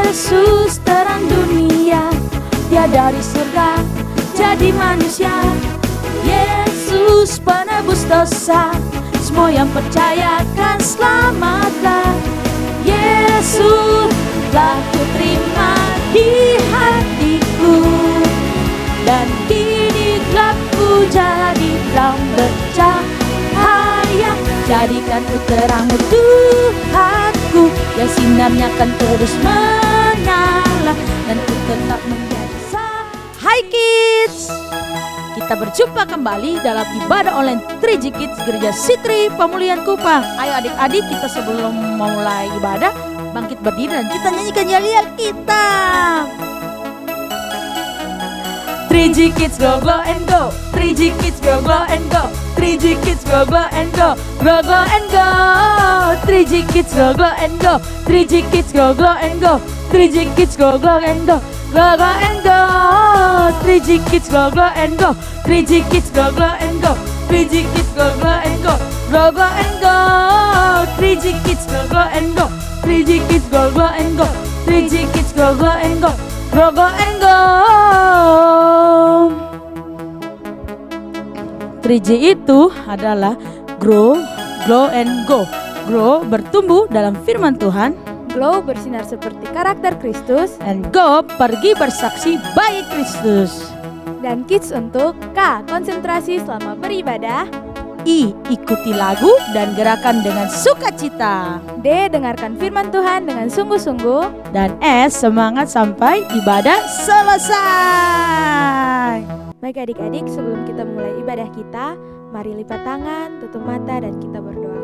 Yesus terang dunia, Dia dari surga jadi manusia. Yesus penebus dosa, semua yang percaya kan selamatlah. Yesus telah kuterima di hatiku, dan kini gelapku jadi terang bercahaya. Jadikan ku terang Tuhanku, yang sinarnya akan terus menyala, dan ku tetap menjadi Hai Kids, kita berjumpa kembali dalam ibadah online 3G Kids Gereja Sitri Pemulihan Kupang. Ayo adik-adik, kita sebelum mulai ibadah bangkit berdiri dan kita nyanyikan yel-yel kita. 3G Kids go glow and go, 3G Kids go glow and go, 3G Kids go glow and go, glow glow and go. 3G Kids go glow and go, 3G Kids go glow and go, 3G Kids go glow and go, glow glow and go. 3G Kids go glow and go, 3G Kids go glow and go, 3G Kids go glow and go, glow glow and go. 3G Kids go glow and go, 3G Kids go glow and go, 3G Kids go glow and go, glow glow and go. 3G itu adalah grow, glow and go. Grow bertumbuh dalam firman Tuhan, Glow bersinar seperti karakter Kristus, and go pergi bersaksi bagi Kristus. dan Kids untuk K. Konsentrasi selama beribadah, I. Ikuti lagu dan gerakan dengan sukacita, D. Dengarkan firman Tuhan dengan sungguh-sungguh, dan S. Semangat sampai ibadah selesai. Baik adik-adik, sebelum kita mulai ibadah kita, mari lipat tangan, tutup mata, dan kita berdoa.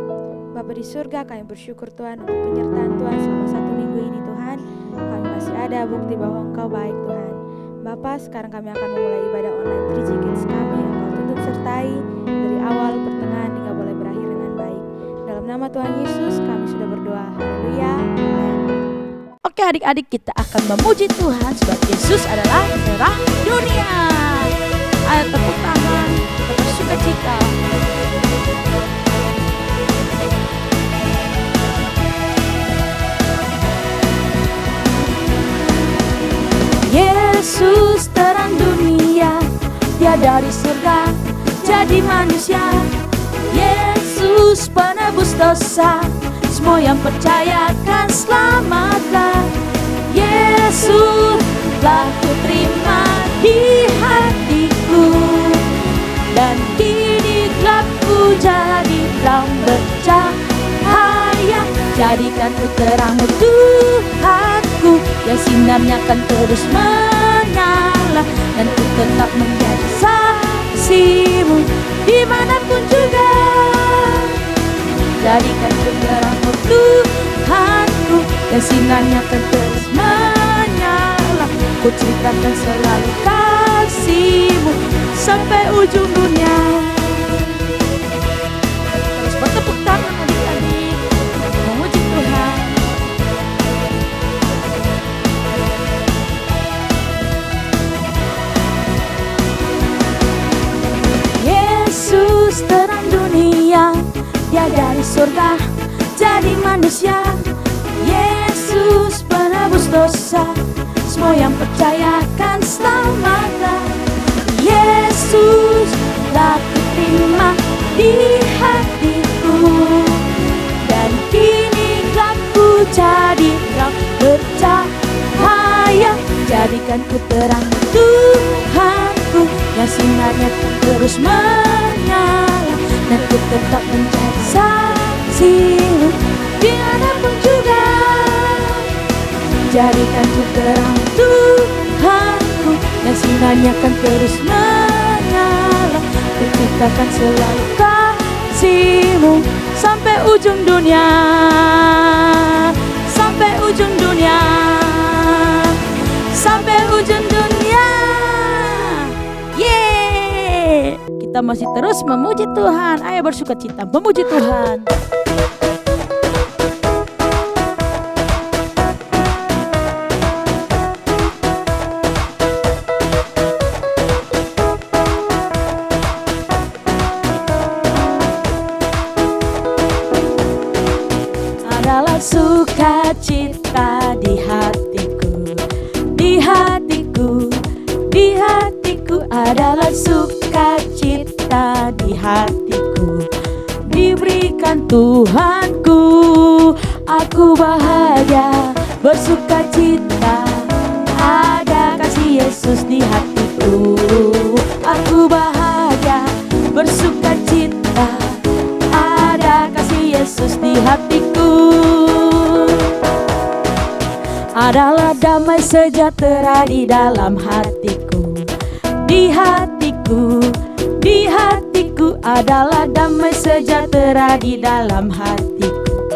Bapa di surga, kami bersyukur Tuhan untuk penyertaan Tuhan selama 1 minggu ini Tuhan. Kami masih ada bukti bahwa Engkau baik Tuhan. Bapa, sekarang kami akan memulai ibadah online 3G Kids kami. Engkau tuntun sertai dari awal, pertengahan, hingga boleh berakhir dengan baik. Dalam nama Tuhan Yesus kami sudah berdoa. Haleluya. Amin. Oke adik-adik, kita akan memuji Tuhan sebab Yesus adalah terang dunia. Ayo tepuk tangan, kita bersukacita. Yesus terang dunia, Dia dari surga jadi manusia. Yesus penebus dosa, semua yang percaya kan selamatlah. Yesus telah kuterima di hatiku, dan kini gelapku jadi terang bercahaya. Jadikan ku terang Tuhanku, yang sinarnya akan terus menyala, dan ku tetap menjadi saksimu dimanapun juga. Jadikan ku terang Tuhanku, yang sinarnya akan terus menyala. Ku ceritakan selalu kasih-Mu sampai ujung dunia. Terus bertepuk tangan adik-adik, memuji Tuhan. Yesus terang dunia, Dia dari surga jadi manusia. Yesus penebus dosa, semua yang percaya kan selamatlah. Yesus telah kuterima di hatiku, dan kini gelapku jadi terang bercahaya. Jadikan ku terang Tuhanku, yang sinarnya terus menyala, dan ku tetap menjadi saksi-Mu dimanapun juga. Jadikan ku terang Tuhanku, yang sinarnya akan terus menyala. Ku ceritakan selalu kasih-Mu sampai ujung dunia, sampai ujung dunia, sampai ujung dunia. Yeay, kita masih terus memuji Tuhan. Ayo bersukacita memuji Tuhan. Adalah sukacita di hatiku, adalah sukacita di hatiku, diberikan Tuhanku. Aku bahagia bersukacita, ada kasih Yesus di hatiku. Aku bahagia bersukacita, ada kasih Yesus di hatiku. Adalah damai sejahtera di dalam hatiku, di hatiku, di hatiku. Adalah damai sejahtera di dalam hatiku,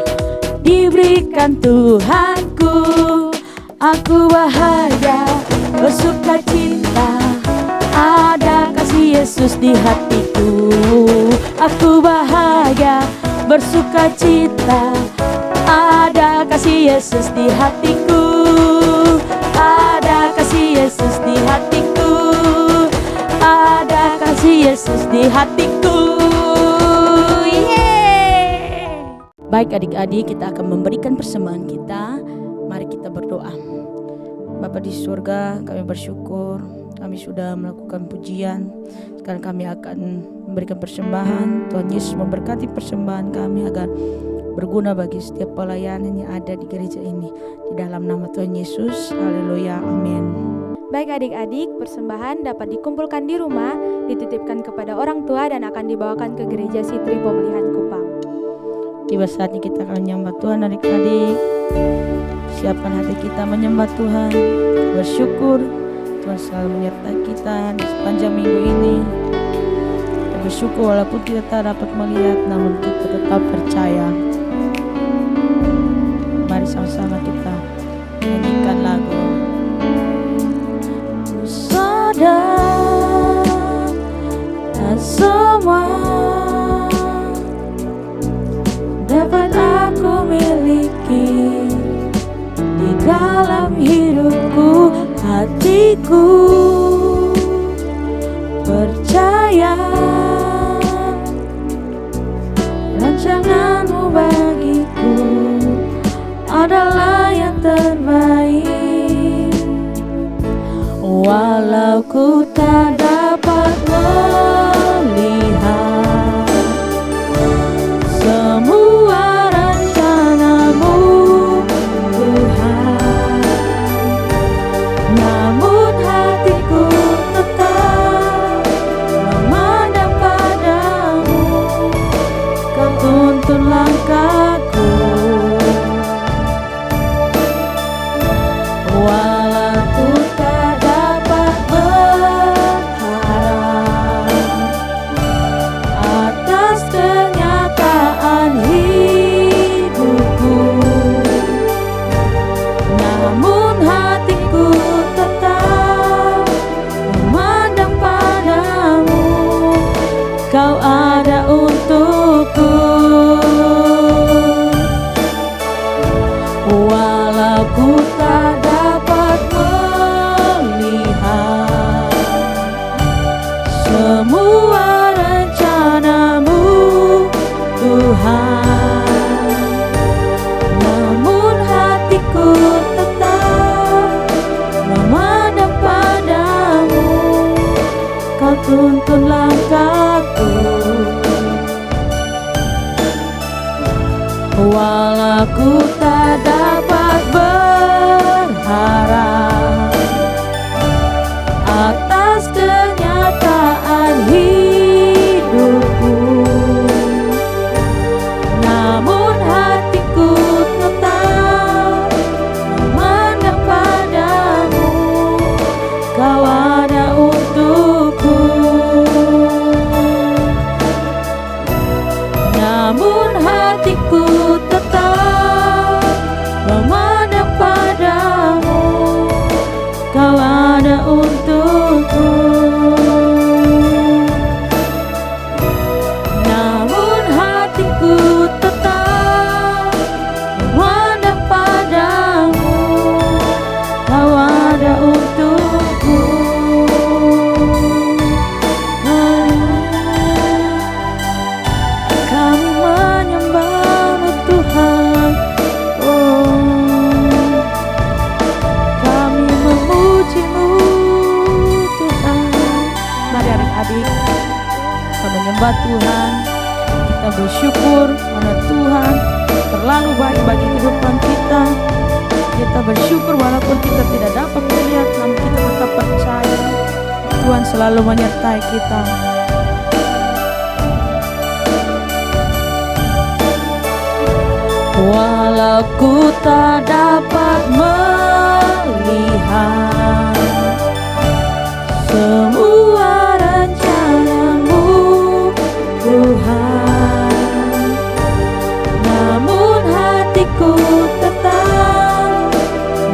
diberikan Tuhanku. Aku bahagia bersukacita, ada kasih Yesus di hatiku. Aku bahagia bersukacita, ada kasih Yesus di hatiku. Ada kasih Yesus di hatiku, ada kasih Yesus di hatiku. Yeay. Baik adik-adik, kita akan memberikan persembahan kita. Mari kita berdoa. Bapa di surga, kami bersyukur kami sudah melakukan pujian. Sekarang kami akan memberikan persembahan. Tuhan Yesus memberkati persembahan kami agar berguna bagi setiap pelayanan yang ada di gereja ini. Di dalam nama Tuhan Yesus, haleluya, amin. Baik adik-adik, persembahan dapat dikumpulkan di rumah, dititipkan kepada orang tua dan akan dibawakan ke gereja Sitri Pemulihan Kupang. Tiba saatnya kita akan menyembah Tuhan adik-adik. Siapkan hati kita menyembah Tuhan, bersyukur Tuhan selalu menyertai kita di sepanjang minggu ini. Kita bersyukur walaupun kita tak dapat melihat, namun kita tetap percaya. Mari sama-sama kita nyanyikan lagu. Sadar dan semua dapat aku miliki di dalam hidupku, hatiku percaya rancanganmu bagiku adalah yang terbaik. Walau ku tak dapat melihat semua rencanamu Tuhan, namun hatiku tetap memandang padamu. Kau tuntun langkahku. Walau ku tak dapat berharap atas kenyataan hidupku, namun hatiku tetap memandang padamu. Kau ada untukku. Walau ku tak dapat melihat semua rencanamu Tuhan, namun hatiku tetap memandang padamu. Kau tuntun langkahku. Walau ku tak dapat Tuhan. Kita bersyukur karena Tuhan terlalu baik bagi kehidupan kita. Kita bersyukur walaupun kita tidak dapat melihat, namun kita tetap percaya Tuhan selalu menyertai kita. Walau ku tak dapat melihat semua rencana-Mu Tuhan, namun hatiku tetap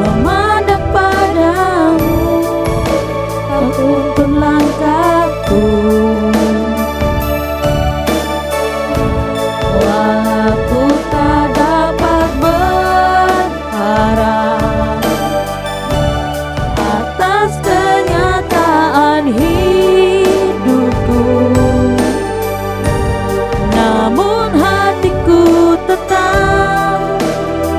memandang padamu. Kau tuntun langkahku. Walau ku tak dapat berharap atas kenyataan hidupku, namun hatiku tetap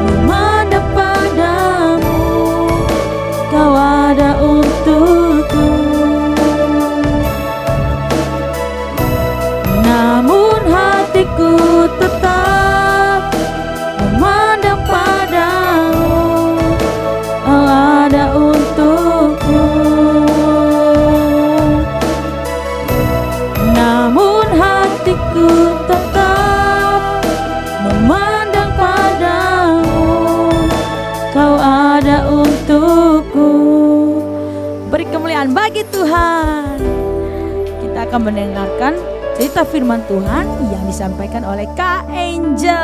memandang padamu. Kau ada untukku, namun hatiku tetap memandang padamu. Kau ada untukku, namun hatiku tetap memandang padamu. Kau ada untukku. Beri kemuliaan bagi Tuhan. Kita akan mendengarkan cerita firman Tuhan yang disampaikan oleh Kak Angel.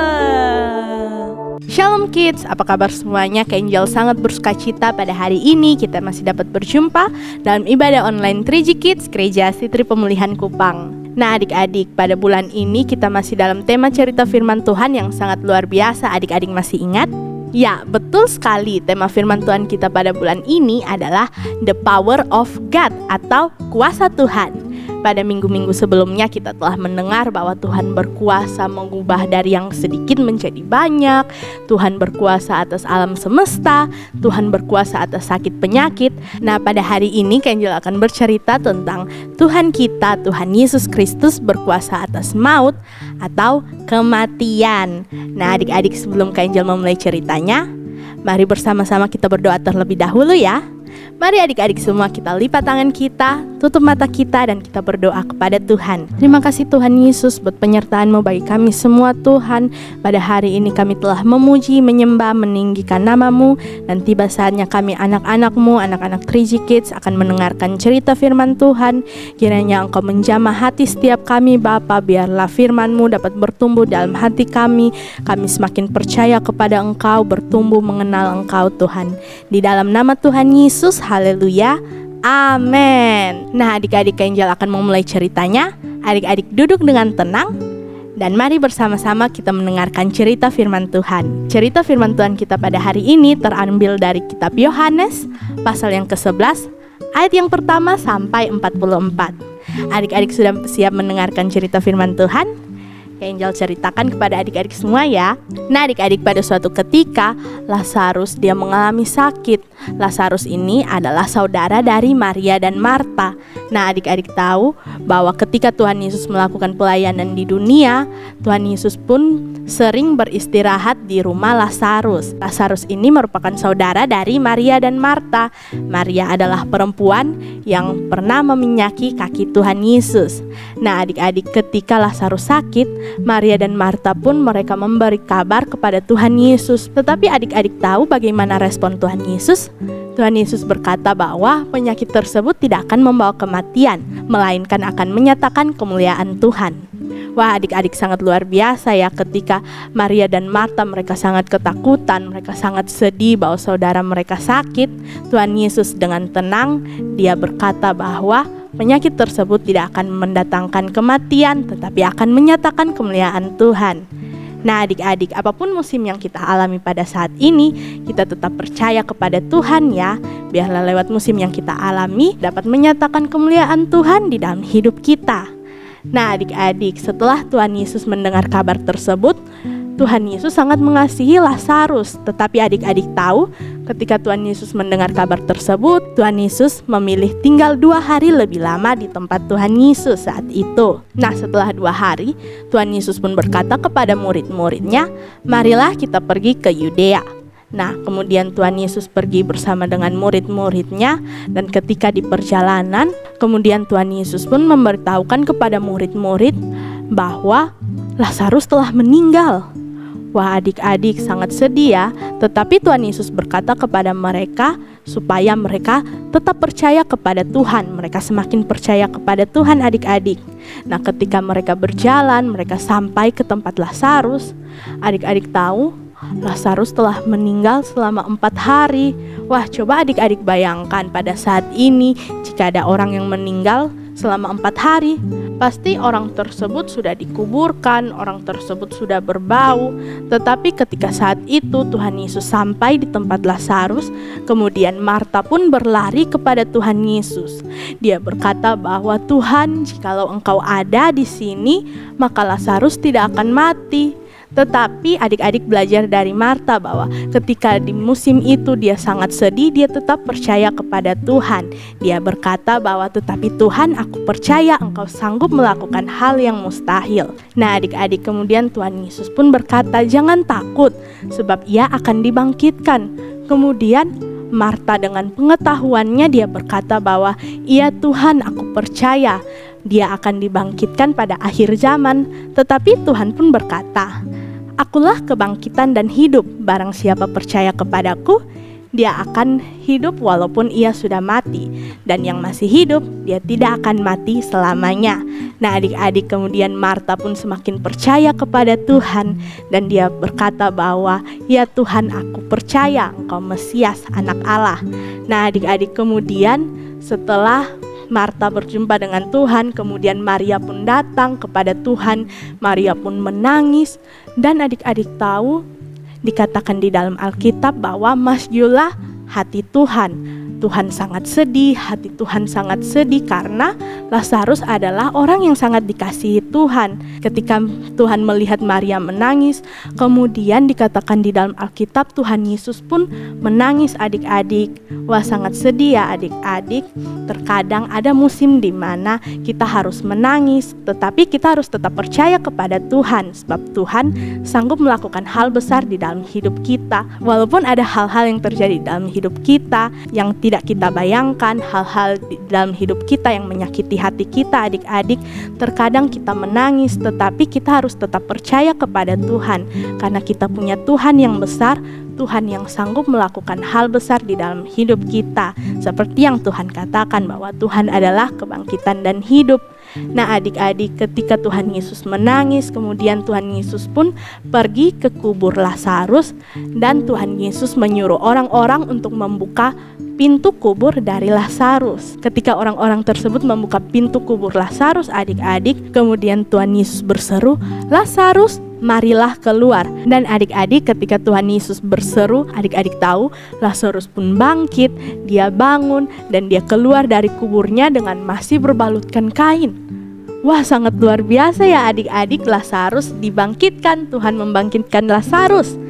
Shalom Kids, apa kabar semuanya? Kak Angel sangat bersukacita pada hari ini kita masih dapat berjumpa dalam ibadah online 3G Kids Gereja Sitri Pemulihan Kupang. Nah adik-adik, pada bulan ini kita masih dalam tema cerita firman Tuhan yang sangat luar biasa. Adik-adik masih ingat? Ya, betul sekali. Tema firman Tuhan kita pada bulan ini adalah The Power of God atau kuasa Tuhan. Pada minggu-minggu sebelumnya kita telah mendengar bahwa Tuhan berkuasa mengubah dari yang sedikit menjadi banyak. Tuhan berkuasa atas alam semesta. Tuhan berkuasa atas sakit penyakit. Nah pada hari ini Kak Angel akan bercerita tentang Tuhan kita, Tuhan Yesus Kristus berkuasa atas maut atau kematian. Nah adik-adik, sebelum Kak Angel memulai ceritanya, mari bersama-sama kita berdoa terlebih dahulu ya. Mari adik-adik semua kita lipat tangan kita, tutup mata kita dan kita berdoa kepada Tuhan. Terima kasih Tuhan Yesus buat penyertaan-Mu bagi kami semua Tuhan. Pada hari ini kami telah memuji, menyembah, meninggikan nama-Mu. Dan tiba saatnya kami anak-anak-Mu, anak-anak 3G Kids akan mendengarkan cerita firman Tuhan. Kiranya Engkau menjamah hati setiap kami Bapa. Biarlah firman-Mu dapat bertumbuh dalam hati kami. Kami semakin percaya kepada Engkau, bertumbuh mengenal Engkau Tuhan. Di dalam nama Tuhan Yesus, haleluya, amin. Nah adik-adik, Kak Angel akan memulai ceritanya. Adik-adik duduk dengan tenang dan mari bersama-sama kita mendengarkan cerita firman Tuhan. Cerita firman Tuhan kita pada hari ini terambil dari kitab Yohanes pasal yang ke-11 ayat yang pertama sampai 44. Adik-adik sudah siap mendengarkan cerita firman Tuhan? Kak Angel ceritakan kepada adik-adik semua ya. Nah adik-adik, pada suatu ketika Lazarus dia mengalami sakit. Lazarus ini adalah saudara dari Maria dan Marta. Nah adik-adik tahu bahwa ketika Tuhan Yesus melakukan pelayanan di dunia, Tuhan Yesus pun sering beristirahat di rumah Lazarus. Lazarus ini merupakan saudara dari Maria dan Marta. Maria adalah perempuan yang pernah meminyaki kaki Tuhan Yesus. Nah adik-adik, ketika Lazarus sakit, Maria dan Marta pun mereka memberi kabar kepada Tuhan Yesus. Tetapi adik-adik tahu bagaimana respon Tuhan Yesus? Tuhan Yesus berkata bahwa penyakit tersebut tidak akan membawa kematian, melainkan akan menyatakan kemuliaan Tuhan. Wah adik-adik, sangat luar biasa ya, ketika Maria dan Marta mereka sangat ketakutan, mereka sangat sedih bahwa saudara mereka sakit. Tuhan Yesus dengan tenang dia berkata bahwa penyakit tersebut tidak akan mendatangkan kematian, tetapi akan menyatakan kemuliaan Tuhan. Nah adik-adik, apapun musim yang kita alami pada saat ini, kita tetap percaya kepada Tuhan ya. Biarlah lewat musim yang kita alami dapat menyatakan kemuliaan Tuhan di dalam hidup kita. Nah adik-adik, setelah Tuhan Yesus mendengar kabar tersebut, Tuhan Yesus sangat mengasihi Lazarus. Tetapi adik-adik tahu, ketika Tuhan Yesus mendengar kabar tersebut, Tuhan Yesus memilih tinggal 2 hari lebih lama di tempat Tuhan Yesus saat itu. Nah, setelah 2 hari, Tuhan Yesus pun berkata kepada murid-muridnya, "Marilah kita pergi ke Yudea." Nah, kemudian Tuhan Yesus pergi bersama dengan murid-muridnya, dan ketika di perjalanan, kemudian Tuhan Yesus pun memberitahukan kepada murid-murid bahwa Lazarus telah meninggal. Wah, adik-adik sangat sedih ya, tetapi Tuhan Yesus berkata kepada mereka supaya mereka tetap percaya kepada Tuhan. Mereka semakin percaya kepada Tuhan, adik-adik. Nah, ketika mereka berjalan, mereka sampai ke tempat Lazarus. Adik-adik tahu, Lazarus telah meninggal selama 4 hari. Wah, coba adik-adik bayangkan pada saat ini jika ada orang yang meninggal selama 4 hari, pasti orang tersebut sudah dikuburkan, orang tersebut sudah berbau. Tetapi ketika saat itu Tuhan Yesus sampai di tempat Lazarus, kemudian Marta pun berlari kepada Tuhan Yesus. Dia berkata bahwa, "Tuhan, jikalau Engkau ada di sini, maka Lazarus tidak akan mati." Tetapi adik-adik belajar dari Marta bahwa ketika di musim itu dia sangat sedih, dia tetap percaya kepada Tuhan. Dia berkata bahwa, "Tetapi Tuhan, aku percaya Engkau sanggup melakukan hal yang mustahil." Nah, adik-adik, kemudian Tuhan Yesus pun berkata, "Jangan takut, sebab ia akan dibangkitkan." Kemudian Marta dengan pengetahuannya dia berkata bahwa, "Iya Tuhan, aku percaya dia akan dibangkitkan pada akhir zaman." Tetapi Tuhan pun berkata, "Akulah kebangkitan dan hidup. Barang siapa percaya kepadaku, dia akan hidup walaupun ia sudah mati. Dan yang masih hidup, dia tidak akan mati selamanya." Nah, adik-adik, kemudian Marta pun semakin percaya kepada Tuhan. Dan dia berkata bahwa, "Ya Tuhan, aku percaya Engkau Mesias, Anak Allah." Nah, adik-adik, kemudian setelah Marta berjumpa dengan Tuhan, kemudian Maria pun datang kepada Tuhan. Maria pun menangis. Dan adik-adik tahu, dikatakan di dalam Alkitab bahwa masjidlah hati Tuhan. Tuhan sangat sedih, hati Tuhan sangat sedih karena Lazarus adalah orang yang sangat dikasihi Tuhan. Ketika Tuhan melihat Maria menangis, kemudian dikatakan di dalam Alkitab Tuhan Yesus pun menangis, adik-adik. Wah, sangat sedih ya adik-adik. Terkadang ada musim di mana kita harus menangis, tetapi kita harus tetap percaya kepada Tuhan, sebab Tuhan sanggup melakukan hal besar di dalam hidup kita. Walaupun ada hal-hal yang terjadi di dalam hidup kita yang tidak kita bayangkan, hal-hal di dalam hidup kita yang menyakiti hati kita, adik-adik, terkadang kita menangis, tetapi kita harus tetap percaya kepada Tuhan, karena kita punya Tuhan yang besar, Tuhan yang sanggup melakukan hal besar di dalam hidup kita. Seperti yang Tuhan katakan bahwa Tuhan adalah kebangkitan dan hidup. Nah, adik-adik, ketika Tuhan Yesus menangis, kemudian Tuhan Yesus pun pergi ke kubur Lazarus, dan Tuhan Yesus menyuruh orang-orang untuk membuka pintu kubur dari Lazarus. Ketika orang-orang tersebut membuka pintu kubur Lazarus, adik-adik, kemudian Tuhan Yesus berseru, "Lazarus, marilah keluar." Dan adik-adik, ketika Tuhan Yesus berseru, adik-adik tahu Lazarus pun bangkit, dia bangun, dan dia keluar dari kuburnya dengan masih berbalutkan kain. Wah, sangat luar biasa ya adik-adik, Lazarus dibangkitkan, Tuhan membangkitkan Lazarus.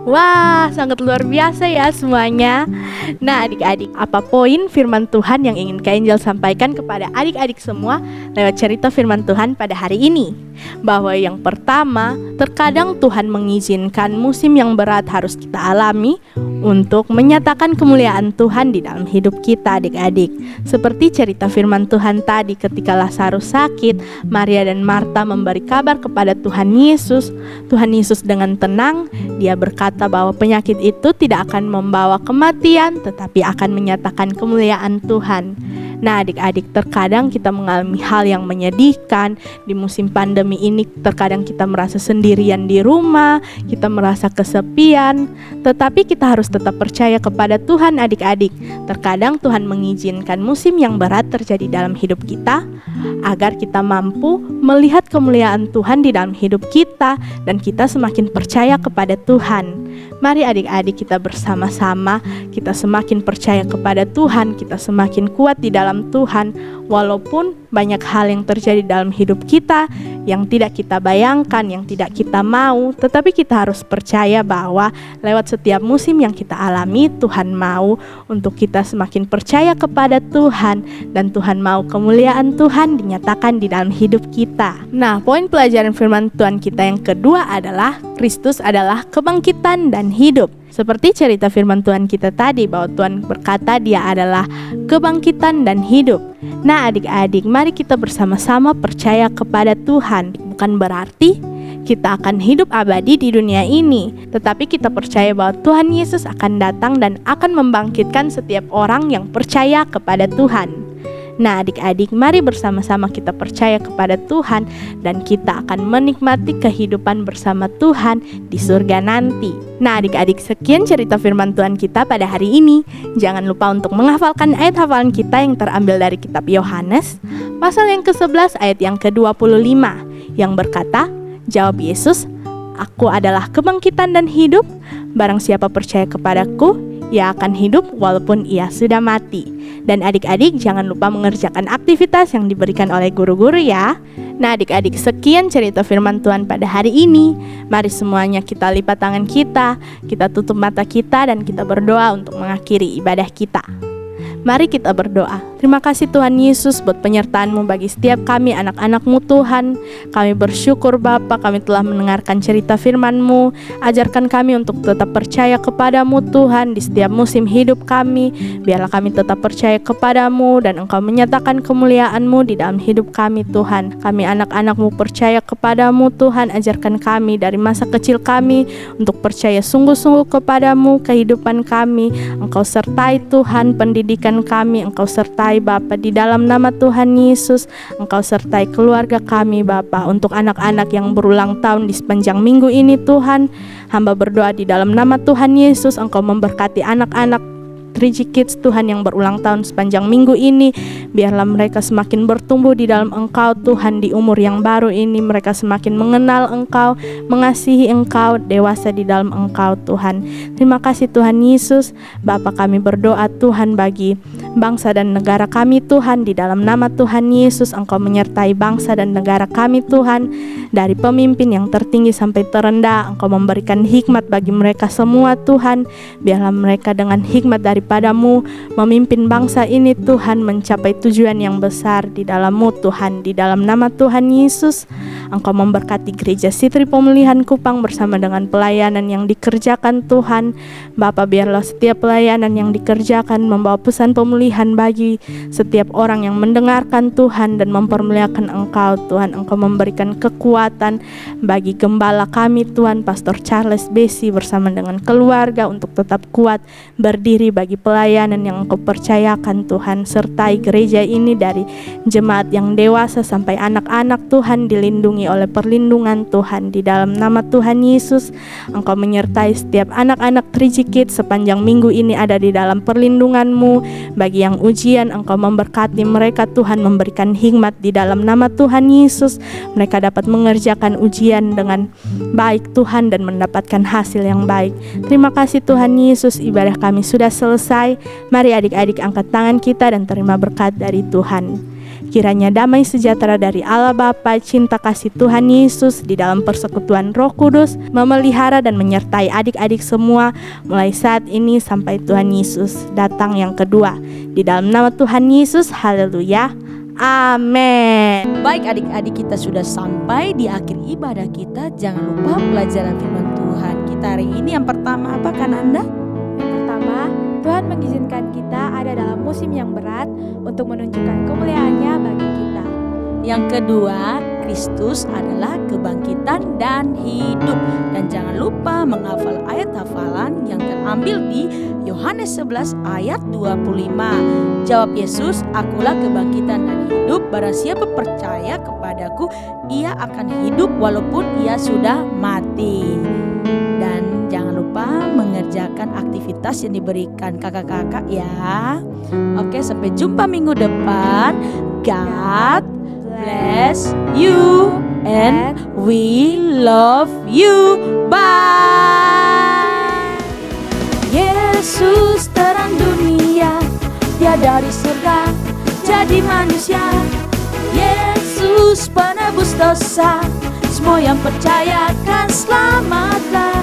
Wah, sangat luar biasa ya semuanya. Nah, adik-adik, apa poin firman Tuhan yang ingin Kak Angel sampaikan kepada adik-adik semua lewat cerita firman Tuhan pada hari ini? Bahwa yang pertama, terkadang Tuhan mengizinkan musim yang berat harus kita alami untuk menyatakan kemuliaan Tuhan di dalam hidup kita, adik-adik. Seperti cerita firman Tuhan tadi, ketika Lazarus sakit, Maria dan Marta memberi kabar kepada Tuhan Yesus. Tuhan Yesus dengan tenang, dia berkata bahwa penyakit itu tidak akan membawa kematian, tetapi akan menyatakan kemuliaan Tuhan. Nah, adik-adik, terkadang kita mengalami hal yang menyedihkan. Di musim pandemi ini terkadang kita merasa sendirian di rumah, kita merasa kesepian, tetapi kita harus tetap percaya kepada Tuhan, adik-adik. Terkadang Tuhan mengizinkan musim yang berat terjadi dalam hidup kita agar kita mampu melihat kemuliaan Tuhan di dalam hidup kita, dan kita semakin percaya kepada Tuhan. Mari adik-adik, kita bersama-sama, kita semakin percaya kepada Tuhan, kita semakin kuat di dalam Tuhan, walaupun banyak hal yang terjadi dalam hidup kita yang tidak kita bayangkan, yang tidak kita mau, tetapi kita harus percaya bahwa lewat setiap musim yang kita alami, Tuhan mau untuk kita semakin percaya kepada Tuhan, dan Tuhan mau kemuliaan Tuhan dinyatakan di dalam hidup kita. Nah, poin pelajaran firman Tuhan kita yang kedua adalah Kristus adalah kebangkitan dan hidup. Seperti cerita firman Tuhan kita tadi bahwa Tuhan berkata Dia adalah kebangkitan dan hidup. Nah, adik-adik, mari kita bersama-sama percaya kepada Tuhan. Bukan berarti kita akan hidup abadi di dunia ini, tetapi kita percaya bahwa Tuhan Yesus akan datang dan akan membangkitkan setiap orang yang percaya kepada Tuhan. Nah, adik-adik, mari bersama-sama kita percaya kepada Tuhan dan kita akan menikmati kehidupan bersama Tuhan di surga nanti. Nah, adik-adik, sekian cerita firman Tuhan kita pada hari ini. Jangan lupa untuk menghafalkan ayat hafalan kita yang terambil dari kitab Yohanes pasal yang ke-11 ayat yang ke-25 yang berkata, jawab Yesus, "Aku adalah kebangkitan dan hidup. Barang siapa percaya kepadaku, ia akan hidup walaupun ia sudah mati." Dan adik-adik jangan lupa mengerjakan aktivitas yang diberikan oleh guru-guru ya. Nah, adik-adik, sekian cerita firman Tuhan pada hari ini. Mari semuanya kita lipat tangan kita tutup mata kita dan kita berdoa untuk mengakhiri ibadah kita. Mari kita berdoa. Terima kasih Tuhan Yesus buat penyertaan-Mu bagi setiap kami anak-anak-Mu Tuhan. Kami bersyukur Bapa, kami telah mendengarkan cerita firman-Mu. Ajarkan kami untuk tetap percaya kepada-Mu Tuhan di setiap musim hidup kami. Biarlah kami tetap percaya kepada-Mu dan Engkau menyatakan kemuliaan-Mu di dalam hidup kami Tuhan. Kami anak-anak-Mu percaya kepada-Mu Tuhan. Ajarkan kami dari masa kecil kami untuk percaya sungguh-sungguh kepada-Mu kehidupan kami. Engkau sertai Tuhan pendidikan kami, Engkau sertai Bapa di dalam nama Tuhan Yesus. Engkau sertai keluarga kami Bapa. Untuk anak-anak yang berulang tahun di sepanjang minggu ini Tuhan, hamba berdoa di dalam nama Tuhan Yesus, Engkau memberkati anak-anak 3G Kids Tuhan yang berulang tahun sepanjang minggu ini. Biarlah mereka semakin bertumbuh di dalam Engkau Tuhan. Di umur yang baru ini mereka semakin mengenal Engkau, mengasihi Engkau, dewasa di dalam Engkau Tuhan. Terima kasih Tuhan Yesus. Bapa, kami berdoa Tuhan bagi bangsa dan negara kami Tuhan. Di dalam nama Tuhan Yesus, Engkau menyertai bangsa dan negara kami Tuhan. Dari pemimpin yang tertinggi sampai terendah, Engkau memberikan hikmat bagi mereka semua Tuhan. Biarlah mereka dengan hikmat daripada-Mu memimpin bangsa ini Tuhan mencapai tujuan yang besar di dalam-Mu Tuhan. Di dalam nama Tuhan Yesus, Engkau memberkati Gereja Sitri Pemulihan Kupang bersama dengan pelayanan yang dikerjakan Tuhan. Bapa, biarlah setiap pelayanan yang dikerjakan membawa pesan pemulihan bagi setiap orang yang mendengarkan Tuhan dan mempermuliakan Engkau Tuhan. Engkau memberikan kekuatan bagi gembala kami Tuhan, Pastor Charles Besi bersama dengan keluarga untuk tetap kuat berdiri bagi pelayanan yang Engkau percayakan Tuhan. Sertai gereja ini dari jemaat yang dewasa sampai anak-anak Tuhan, dilindungi oleh perlindungan Tuhan. Di dalam nama Tuhan Yesus, Engkau menyertai setiap anak-anak 3G Kids sepanjang minggu ini ada di dalam perlindungan-Mu. Bagi yang ujian, Engkau memberkati mereka Tuhan, memberikan hikmat di dalam nama Tuhan Yesus. Mereka dapat mengerjakan ujian dengan baik Tuhan dan mendapatkan hasil yang baik. Terima kasih Tuhan Yesus, ibadah kami sudah selesai. Mari adik-adik angkat tangan kita dan terima berkat dari Tuhan. Kiranya damai sejahtera dari Allah Bapa, cinta kasih Tuhan Yesus di dalam persekutuan Roh Kudus memelihara dan menyertai adik-adik semua mulai saat ini sampai Tuhan Yesus datang yang kedua. Di dalam nama Tuhan Yesus, haleluya. Amin. Baik adik-adik, kita sudah sampai di akhir ibadah kita. Jangan lupa pelajaran firman Tuhan kita hari ini. Yang pertama apa kan Anda? Yang pertama, Tuhan mengizinkan kita ada dalam musim yang berat untuk menunjukkan kemuliaan-Nya bagi kita. Yang kedua, Kristus adalah kebangkitan dan hidup. Dan jangan lupa menghafal ayat hafalan yang terambil di Yohanes 11 ayat 25. Jawab Yesus, "Akulah kebangkitan dan hidup. Barang siapa percaya kepadaku, ia akan hidup walaupun ia sudah mati." Dan jangan lupa mengerjakan aktivitas yang diberikan kakak-kakak ya. Oke, sampai jumpa minggu depan. God bless you and we love you. Bye. Yesus terang dunia, Dia dari surga jadi manusia. Yesus penebus dosa, semua yang percaya akan selamatlah.